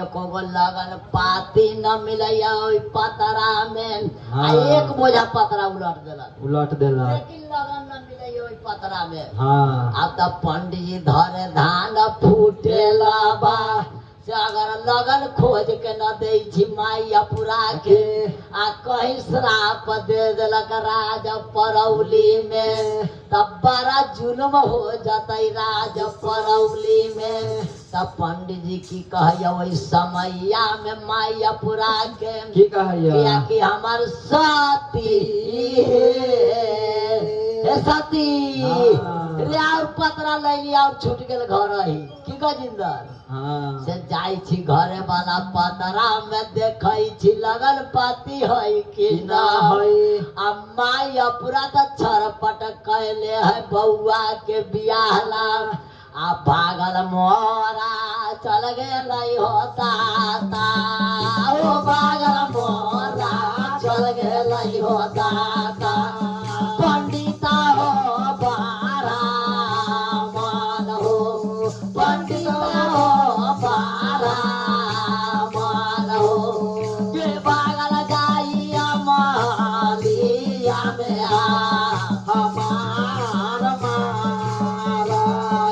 एको लगन पाती न मिलैया ओई पतरा में। हाँ। एक बोझा पतरा उलट देला लेकिन लगन न मिलैया ओई पतरा में। हाँ। अब त पंडित जी धरे धान फूटेला बा से अगर लगन खोज के न दे छी माइया पुरा के आ कहीं श्राप दे देलक राज परौली में तब बड़ा जुल्म हो जाते राज परौली में। तब पंडित जी की कहिया वही समैया में माइया पुरा के की कहैया कि हमार सती हे सती रे और पतरा ले लिया और छूट गेल घर ही की कह जिंदर हाँ। से जाई छी घरे वाला पतरा में देखई छी लगन पाती है कि ना है। माई अपरा त छरपट कैले है बउआ के बियाहला आ भागल मोरा चल गेल होता ओ भागल मोरा चल गेल होता पंडिता हो बारा मन हो पंडिता हो बारा मन हो के भागल जाइया मालिया में हमार मारा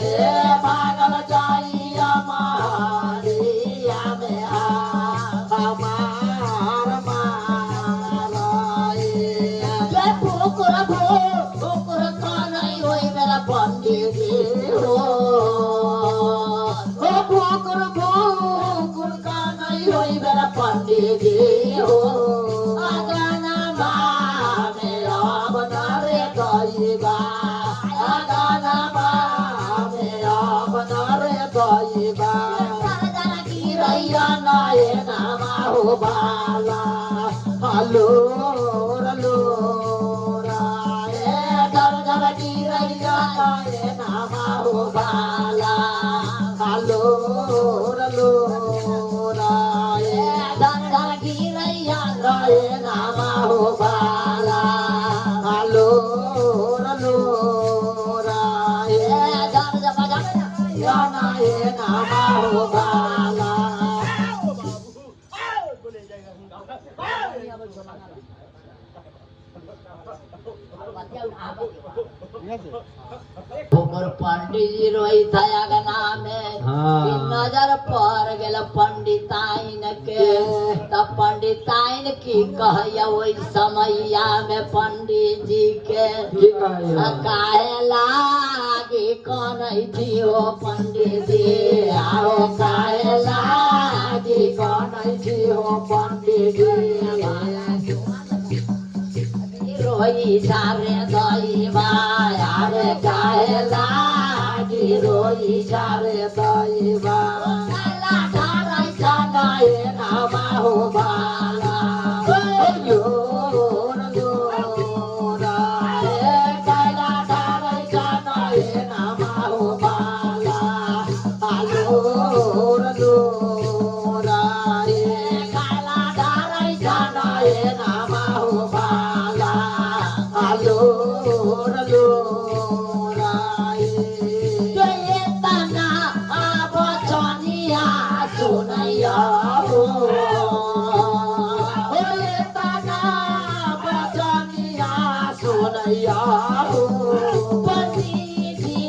ए भागल जाइया मालिया में हमार मारा ए भूकुर भूकुर कानई होई मेरा पंडित हो भूकुर भूकुर कानई होई मेरा पंडित हो आगाना मेरा बना रे गईबा आगाना मेरा बना रे गईबा जरा की रैया नाये नामा हो बाला हलो रलो राए जरा की रैया नाये नामा हो बाला हलो रलो राए जरा की रैया नाये नामा हो बाला हलो रलो राए जरा नाये नामा हो बाला भूकुर पंडित जी रोई थया गना में हाँ। कि नजर पड़ गेल पंडिताइन के तब पंडिताइन की कहिया वही समैया में पंडित जी के की कहैया काहे लागी कनई थी हो पंडित जी आओ काहे लागी कनई थी हो पंडित जी रोई सारे दैवा यारे काहे लागी रोई सारे दैवा काला ठारै छनाए नामा हो बाला यो काला ठारै छनाए नामा हो बाला आलो रो राए काला ठारै छनाए नामा हो बाला आलो रलो राए ये तना अब चनिया सुनैया हो ये तना अब चनिया सुनैया हो पंडित जी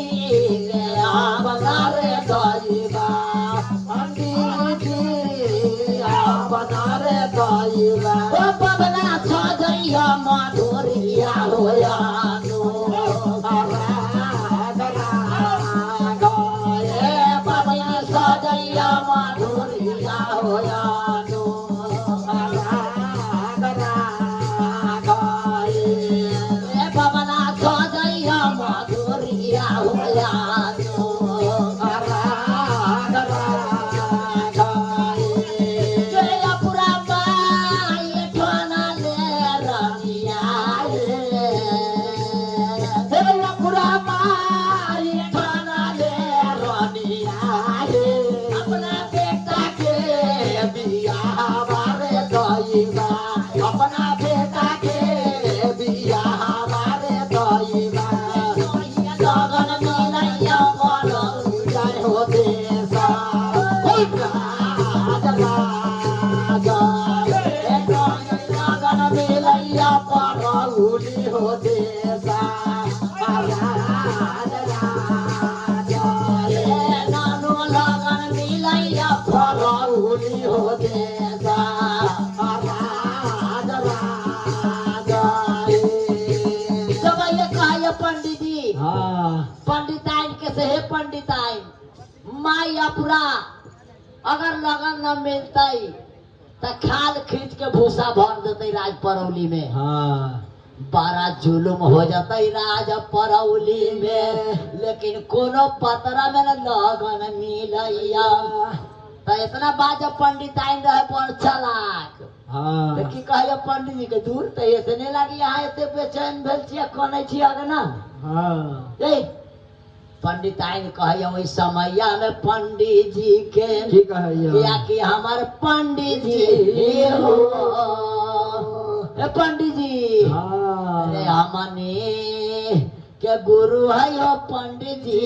के अब नारे गईबा पंडित जी अब नारे गईबा ओ पवना सजैया मधुरिया होया नो गए पवना सजैया मधुरिया होया नो गए पवना सजैया मधुरिया होया नो अपना बेटा के बिया परौली हो देसा राज राजा जब ये कहा पंडित जी हाँ पंडिताइन के से पंडिताइन माई अपरा अगर लगन न मिलते तो खाल खींच के भूसा भर देते राज परौली में हाँ बड़ा जुलुम हो जाता राज परौली में लेकिन कोनो पतरा में न लगन मिलैया तो इतना बात जब पंडित आइन रहे पर चलाक हाँ तो की कहे पंडित जी के दूर तो ऐसे नहीं लगी यहाँ ऐसे बेचैन भेल छियै कने छियै अगर ना हाँ ए पंडित आइन कहे ओई समैया में पंडित जी के ठीक है या कि हमारे पंडित जी हो ए पंडित जी हाँ अरे हमने के गुरु है यो पंडित जी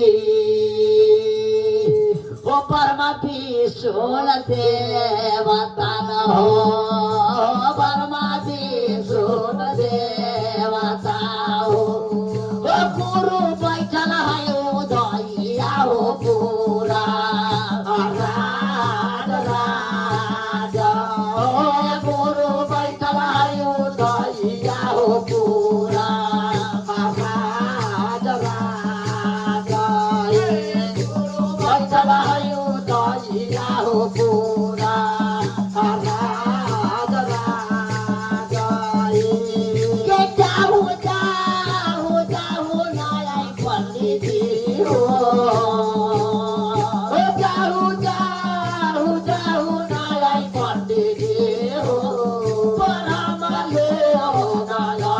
ओ परमा विष्णु देवता न हो परमा विष्णु देवता हो ओ गुरु बैठल है उदयिया हो पूरा राज राजा ओ गुरु बैठल है उदयिया हो पूरा राज राजा गुरु बैठल है उदयिया हो पूरा राज राजा के जाऊ जाऊ जाऊ नाय पंडित जी हो जाऊ जाऊ जाऊ नाय पंडित जी हो परमले हो नाया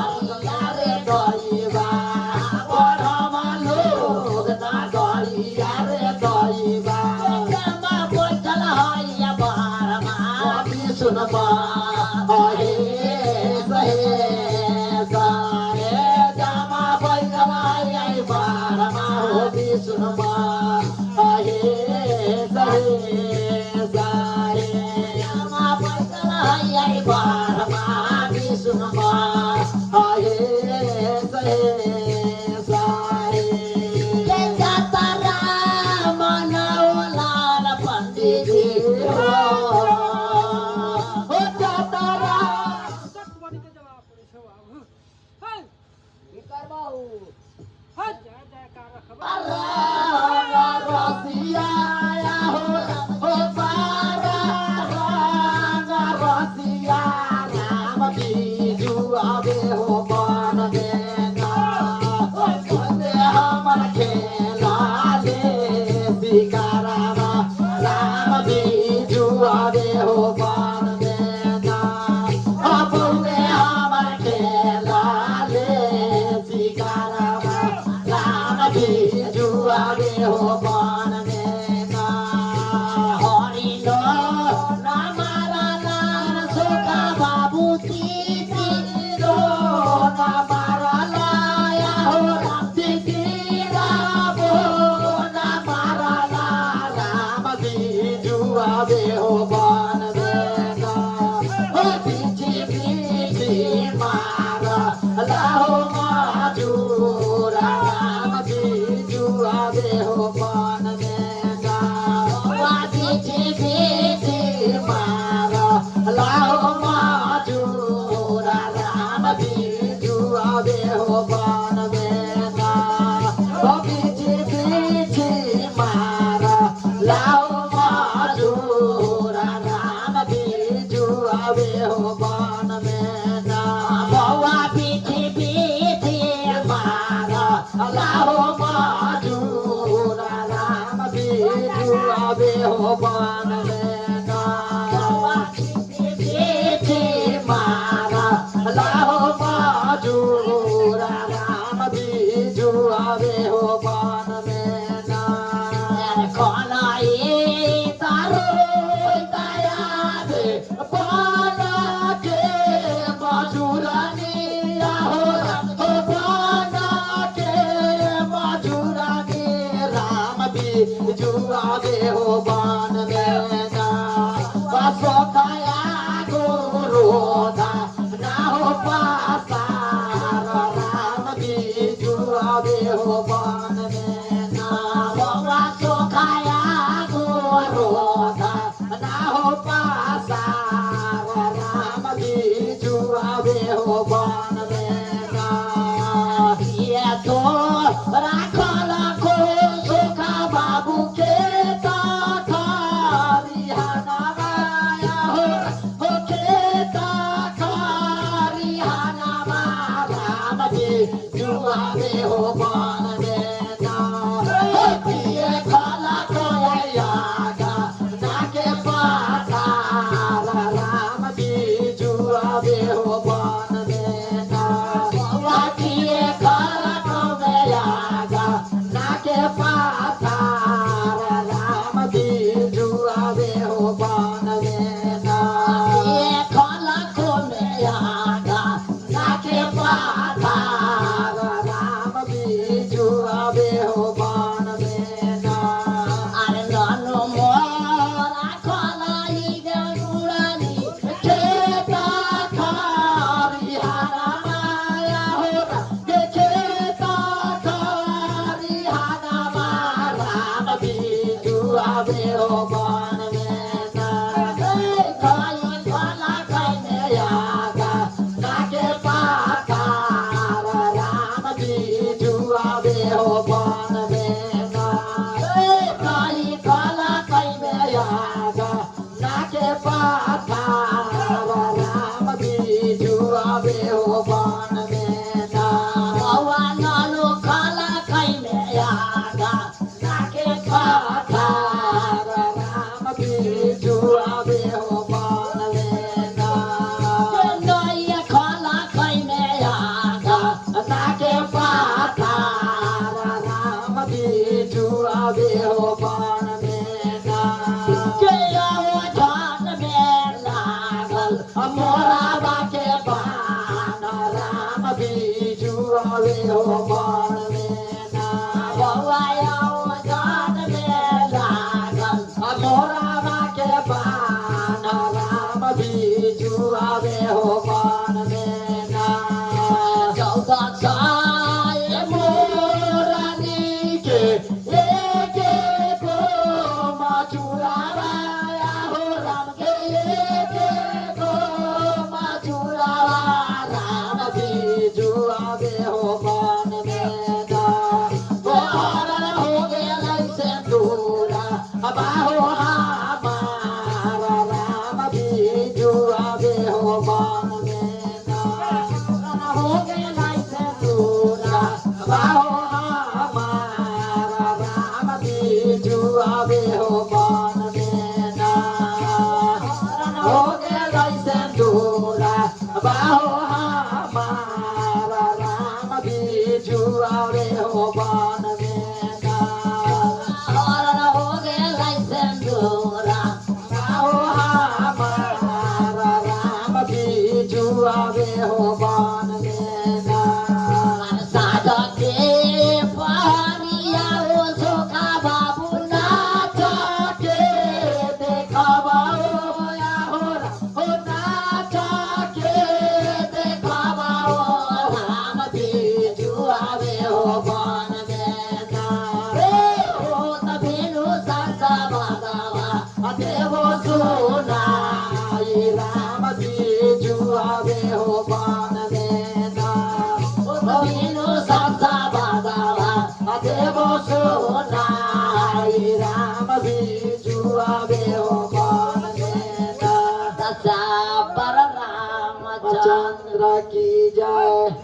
रे गईबा परमलो ना गईया रे गईबा जमा बैठल है बारमा सुनबा अहे सहे सारे जमा बैठल है बारमा हो सुनबा अहे सहे सारे जमा बैठल है बारमा सुनबा अहे सहे सारे के जाता राम नवलाल पंडित जी हो जाता राम रसिया हो बारा रसिया राम बीजू आवे हो बन देना हमर खेला ले शिकारामा राम बीजू आवे हो बन देना बहुए हमर खेला ले शिकारामा राम बीजू आवे हो बन देना हरि लो रामारा लाल सुखा बाबू तीती रो रामारा लाया हो राम तीती रामो रामारा ला राम बीजू आवे हो बन देना हो पीछे पीछे मारा लाहो माजूरा राम बीजू आवे हो बन देना पीछे पीछे मारा लाहो माजूरा राम बीजू आवे हो बन देना पीछे पीछे मारा लाहो माजूरा राम बीजू आवे हो बन देना बौआ पीछे पीछे मारा लाहो माजूरा राम बीजू आवे हो बन देना बौआ पीछे पीछे मारा लाहो माजूरा राम बीजू आवे हो बन देना कलाई तारो दया दे पाना के माजूरानी हो पाना के माजूरानी राम बीजू आवे हो बन देना बसो खाया गुरुदा ना हो पासा राम बीजू आवे हो बन देना बौआ सो खाया गुरुदा ना पाथार राम बिजुआवे हो बन में ना बौआ नानो खाला खैमे आगा नाके पाथार राम बिजुआवे हो बन में ना नैया खाला खैमे आगा नाके पाथार राम बिजुआवे हो बन में ना के आओ धान में लागल मोरा बाके बान राम बिजुआवे हो बन में ना बौआ आओ धान में लागल मोरा बाके बान राम बिजुआवे हो बन में ना 14 साल मोरानी के एके को मचुरावा हो राम के एके को मचुरावा राम बिजुआवे हो बन में ना गोहर हो गेलै से दूरा बाहो हमार राम बिजुआवे हो बन में ना हो गेलै से दूरा बाहो हमार राम बिजुआवे हो बन में ना हो गेलै से दूरा बाहो हमार राम बिजुआवे हो बन में ना हरण हो गेलै सिंदूरा बाहो हमार राम बिजुआवे हो बन में ना साझा के पहनिया ओ सोखा बाबू नाच के देखबा हो नाच के देखबा हो राम बिजुआवे हो बन में ना ओ तबेनु सासा बागावा देवो सुनाई राम बिजुआवे हो बन में ना तबेनु सासा बागावा देवो सुनाई राम बिजुआवे हो बन में ना दशा पर रामचंद्र चंद्र की जय।